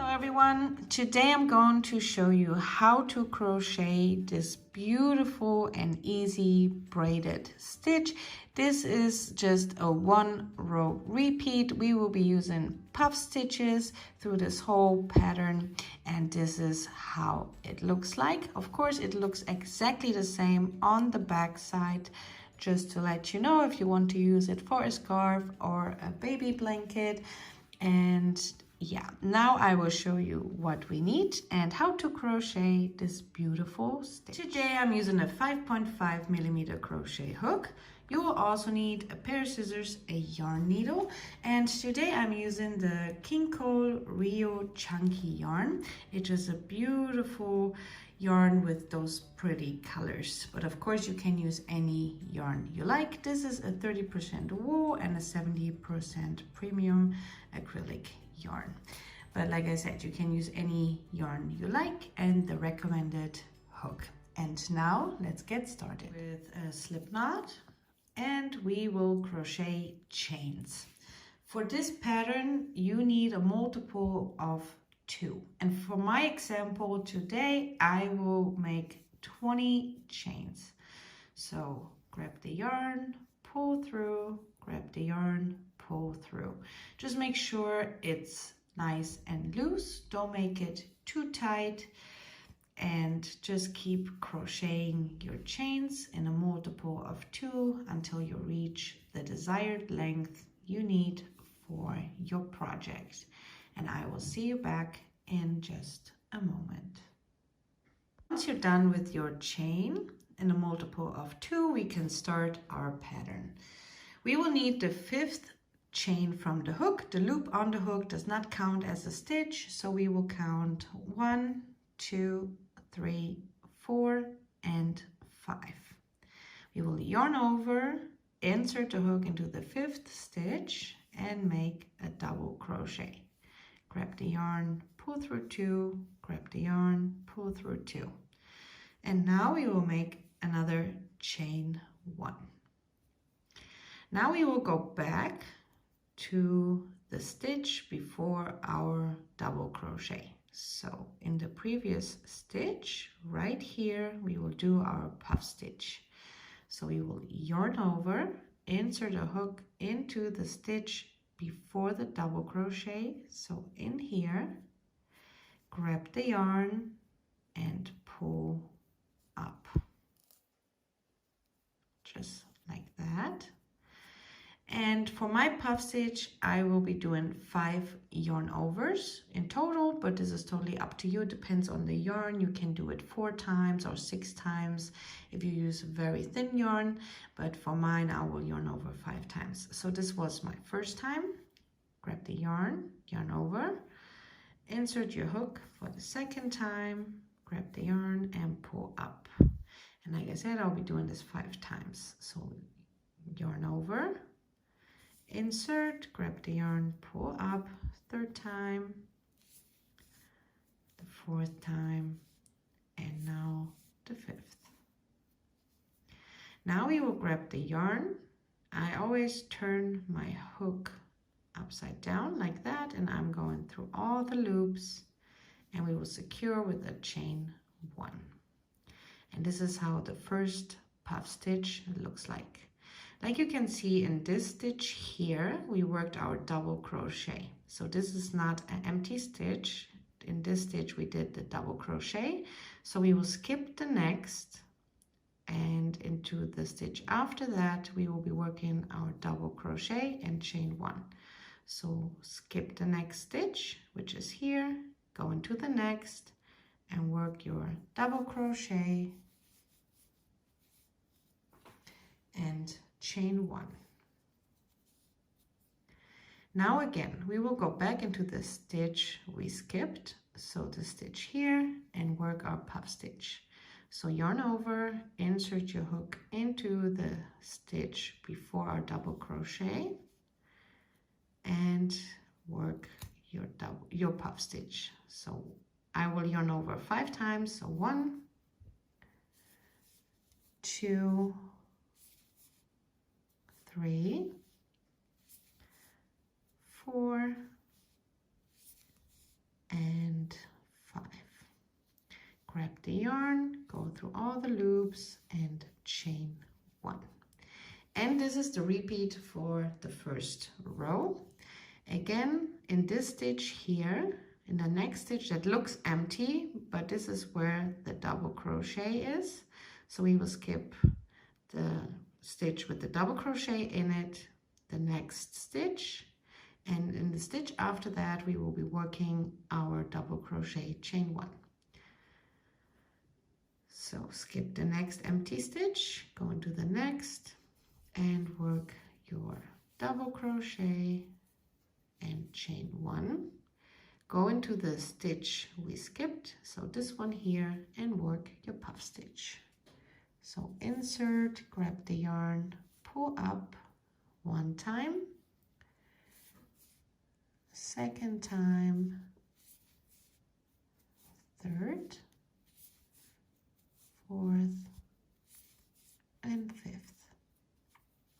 Hello everyone, today I'm going to show you how to crochet this beautiful and easy braided stitch. This is just a 1 row repeat. We will be using puff stitches through this whole pattern, and this is how it looks like. Of course, it looks exactly the same on the back side, just to let you know if you want to use it for a scarf or a baby blanket. And yeah, now I will show you what we need and how to crochet this beautiful stitch. Today I'm using a 5.5mm crochet hook. You will also need a pair of scissors, a yarn needle, and today I'm using the King Cole Rio Chunky yarn. It is a beautiful yarn with those pretty colors, but of course you can use any yarn you like. This is a 30% wool and a 70% premium acrylic yarn, but like I said, you can use any yarn you like and the recommended hook. And now let's get started with a slip knot, and we will crochet chains. For this pattern you need a multiple of 2, and for my example today I will make 20 chains. So grab the yarn, pull through, grab the yarn, pull through. Just make sure it's nice and loose, don't make it too tight, and just keep crocheting your chains in a multiple of 2 until you reach the desired length you need for your project. And I will see you back in just a moment. Once you're done with your chain in a multiple of 2, we can start our pattern. We will need the 5th chain from the hook. The loop on the hook does not count as a stitch, so we will count 1, 2, 3, 4, and 5. We will yarn over, insert the hook into the 5th stitch, and make a double crochet. Grab the yarn, pull through 2, grab the yarn, pull through 2. And now we will make another chain 1. Now we will go back to the stitch before our double crochet. So in the previous stitch right here we will do our puff stitch. So we will yarn over, insert a hook into the stitch before the double crochet. So in here, grab the yarn and pull up, just like that. And for my puff stitch I will be doing 5 yarn overs in total, but this is totally up to you. It depends on the yarn. You can do it 4 times or 6 times if you use very thin yarn, but for mine I will yarn over 5 times. So this was my first time. Grab the yarn, yarn over, insert your hook for the second time, grab the yarn and pull up. And like I said, I'll be doing this 5 times. So yarn over, insert, grab the yarn, pull up, 3rd time, the 4th time, and now the 5th. Now we will grab the yarn. I always turn my hook upside down like that, and I'm going through all the loops, and we will secure with a chain 1. And this is how the first puff stitch looks like. Like you can see in this stitch here, we worked our double crochet. So this is not an empty stitch. In this stitch we did the double crochet. So we will skip the next, and into the stitch after that we will be working our double crochet and chain 1. So skip the next stitch, which is here, go into the next and work your double crochet and chain 1. Now again we will go back into the stitch we skipped, so the stitch here, and work our puff stitch. So yarn over, insert your hook into the stitch before our double crochet, and work your puff stitch. So I will yarn over 5 times. So 1, 2, 3, 4, and through all the loops and chain 1. And this is the repeat for the first row. Again, in this stitch here, in the next stitch that looks empty, but this is where the double crochet is. So we will skip the stitch with the double crochet in it, the next stitch, and in the stitch after that we will be working our double crochet chain 1. So skip the next empty stitch, go into the next and work your double crochet and chain 1. Go into the stitch we skipped, so this one here, and work your puff stitch. So insert, grab the yarn, pull up 1 time, 2nd time, 3rd, 4th, and 5th.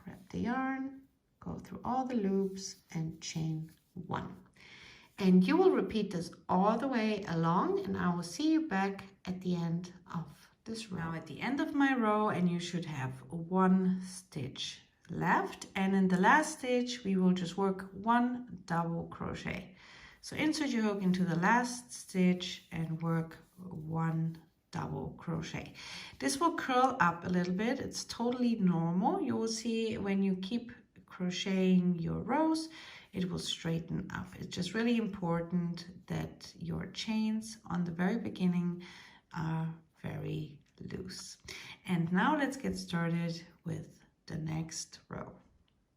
Grab the yarn, go through all the loops and chain 1. And you will repeat this all the way along, and I will see you back at the end of this row. Now at the end of my row, and you should have 1 stitch left, and in the last stitch we will just work 1 double crochet. So insert your hook into the last stitch and work 1 double crochet. This will curl up a little bit. It's totally normal. You will see when you keep crocheting your rows, it will straighten up. It's just really important that your chains on the very beginning are very loose. And now let's get started with the next row.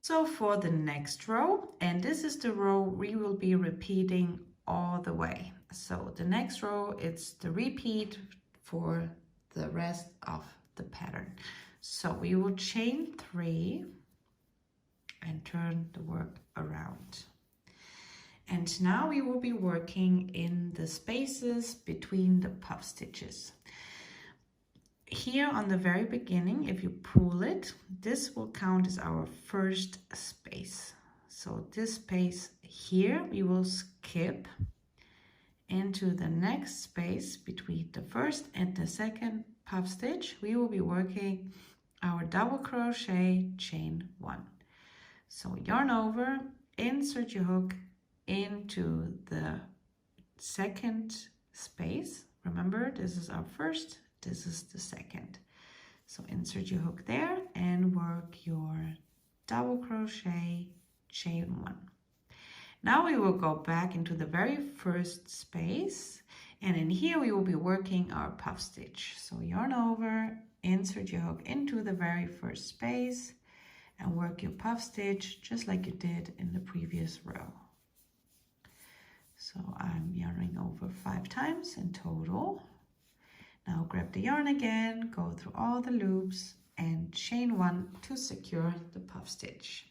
So for the next row, and this is the row we will be repeating all the way. So the next row, it's the repeat for the rest of the pattern. So we will chain 3 and turn the work around. And now we will be working in the spaces between the puff stitches. Here on the very beginning, if you pull it, this will count as our first space. So this space here, we will skip into the next space between the first and the second puff stitch. We will be working our double crochet chain 1. So yarn over, insert your hook into the second space. Remember, this is our first, this is the second. So insert your hook there and work your double crochet chain 1. Now we will go back into the very first space, and in here we will be working our puff stitch. So yarn over, insert your hook into the very first space and work your puff stitch just like you did in the previous row. So I'm yarning over 5 times in total. Now grab the yarn again, go through all the loops and chain 1 to secure the puff stitch.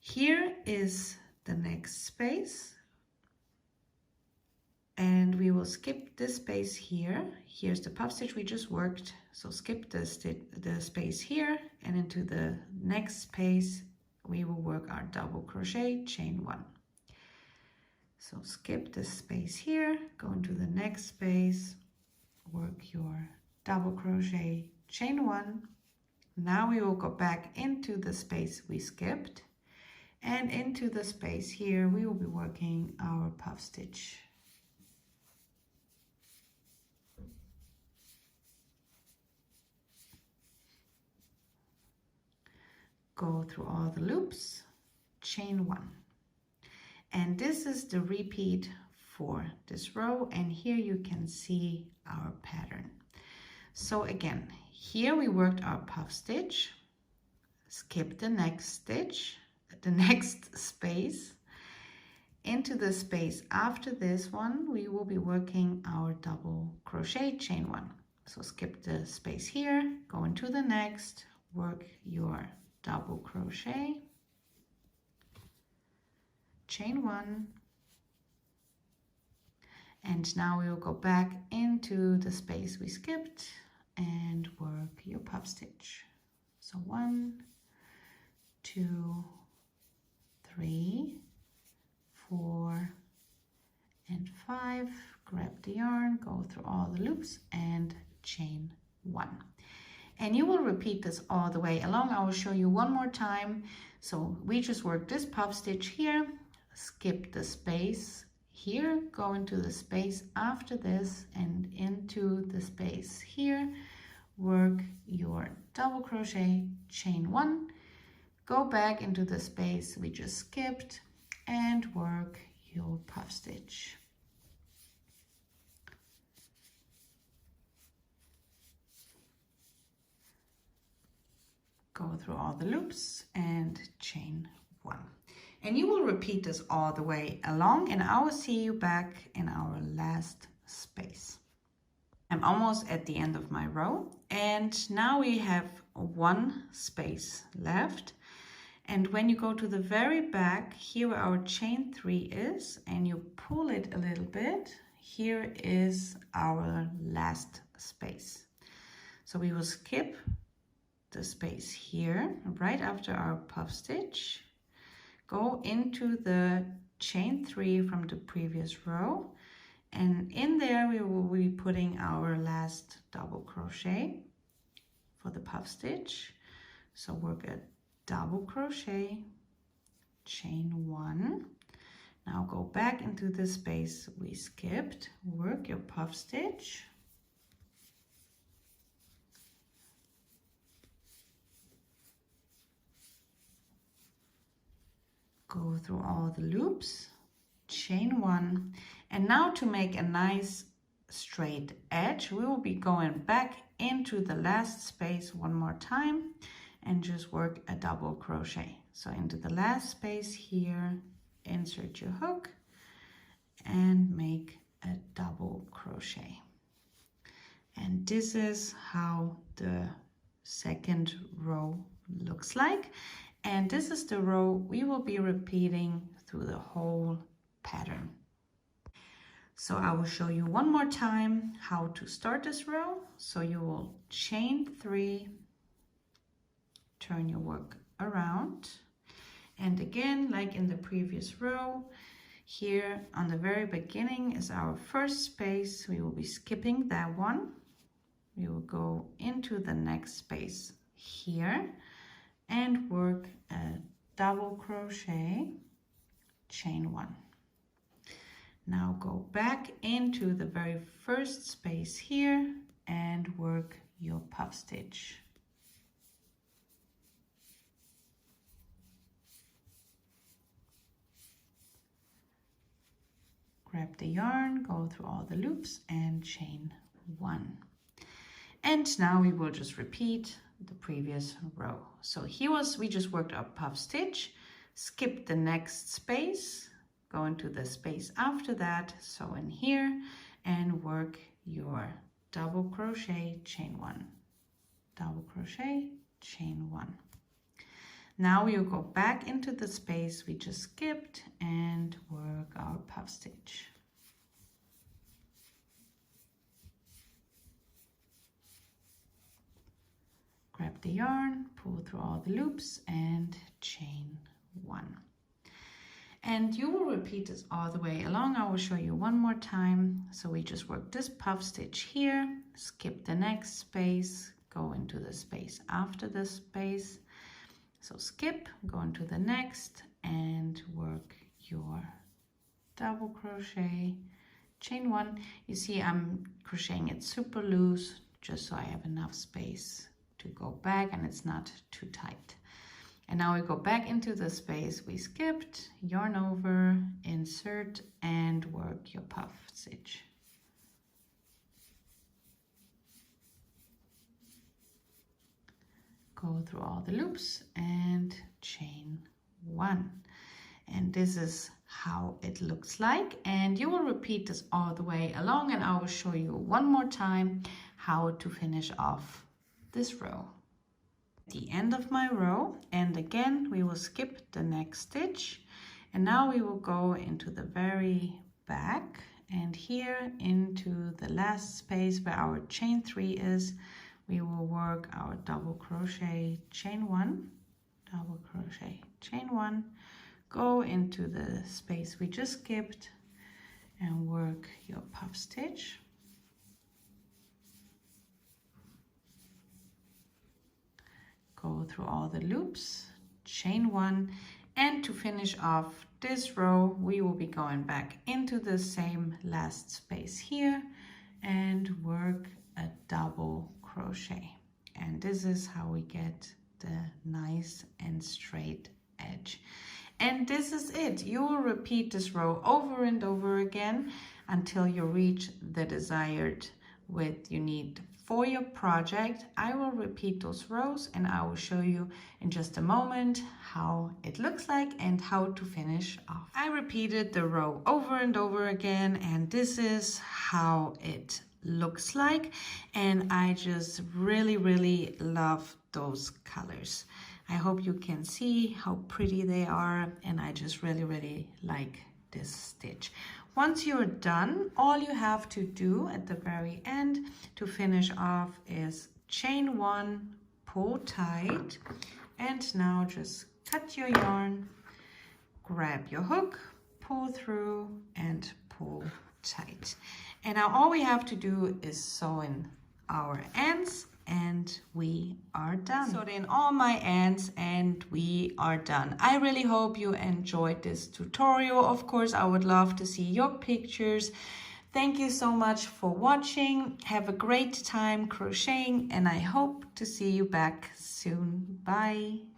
Here is the next space, and we will skip this space here. Here's the puff stitch we just worked, so skip the space here, and into the next space we will work our double crochet chain 1. So skip this space here, go into the next space, work your double crochet chain 1. Now we will go back into the space we skipped, and into the space here we will be working our puff stitch. Go through all the loops, chain 1. And this is the repeat for this row, and here you can see our pattern. So again, here we worked our puff stitch, skip the next stitch, the next space. Into the space after this one, we will be working our double crochet chain 1. So skip the space here, go into the next, work your double crochet, chain 1, and now we will go back into the space we skipped and work your puff stitch. So 1, 2, 3, 4, and 5. Grab the yarn, go through all the loops and chain 1. And you will repeat this all the way along. I will show you one more time. So we just work this puff stitch here, skip the space here, go into the space after this and into the space here, work your double crochet, chain 1, go back into the space we just skipped and work your puff stitch. Go through all the loops and chain 1. And you will repeat this all the way along, and I will see you back in our last space. I'm almost at the end of my row, and now we have one space left. And when you go to the very back, here where our chain 3 is, and you pull it a little bit, here is our last space. So we will skip the space here right after our puff stitch, go into the chain 3 from the previous row, and in there we will be putting our last double crochet for the puff stitch. So work a double crochet, chain 1. Now go back into the space we skipped, work your puff stitch, go through all the loops, chain 1, and now to make a nice straight edge, we will be going back into the last space one more time and just work a double crochet. So into the last space here, insert your hook and make a double crochet. And this is how the second row looks like. And this is the row we will be repeating through the whole pattern. So I will show you one more time how to start this row. So you will chain 3, turn your work around. And again, like in the previous row, here on the very beginning is our first space. We will be skipping that one. We will go into the next space here and work a double crochet, chain 1. Now go back into the very first space here and work your puff stitch. Grab the yarn, go through all the loops and chain 1. And now we will just repeat the previous row. So we just worked our puff stitch, skip the next space, go into the space after that, so in here, and work your double crochet, chain 1, double crochet, chain 1. Now we'll go back into the space we just skipped and work our puff stitch. Grab the yarn, pull through all the loops and chain 1. And you will repeat this all the way along. I will show you one more time. So we just work this puff stitch here, skip the next space, go into the space after the space. So skip, go into the next and work your double crochet, chain 1. You see I'm crocheting it super loose just so I have enough space to go back and it's not too tight. And now we go back into the space we skipped, yarn over, insert and work your puff stitch. Go through all the loops and chain 1. And this is how it looks like, and you will repeat this all the way along, and I will show you one more time how to finish off this row. The end of my row, and again we will skip the next stitch, and now we will go into the very back and here into the last space where our chain 3 is. We will work our double crochet, chain 1, double crochet, chain 1, go into the space we just skipped, and work your puff stitch. Go through all the loops, chain 1, and to finish off this row, we will be going back into the same last space here and work a double crochet. And this is how we get the nice and straight edge. And this is it. You will repeat this row over and over again until you reach the desired width you need for your project. I will repeat those rows and I will show you in just a moment how it looks like and how to finish off. I repeated the row over and over again, and this is how it looks like, and I just really love those colors. I hope you can see how pretty they are, and I just really like this stitch. Once you're done, all you have to do at the very end to finish off is chain 1, pull tight, and now just cut your yarn, grab your hook, pull through and pull tight. And now all we have to do is sew in our ends and we are done. Sewed in all my ends and we are done. I really hope you enjoyed this tutorial. Of course, I would love to see your pictures. Thank you so much for watching. Have a great time crocheting and I hope to see you back soon. Bye.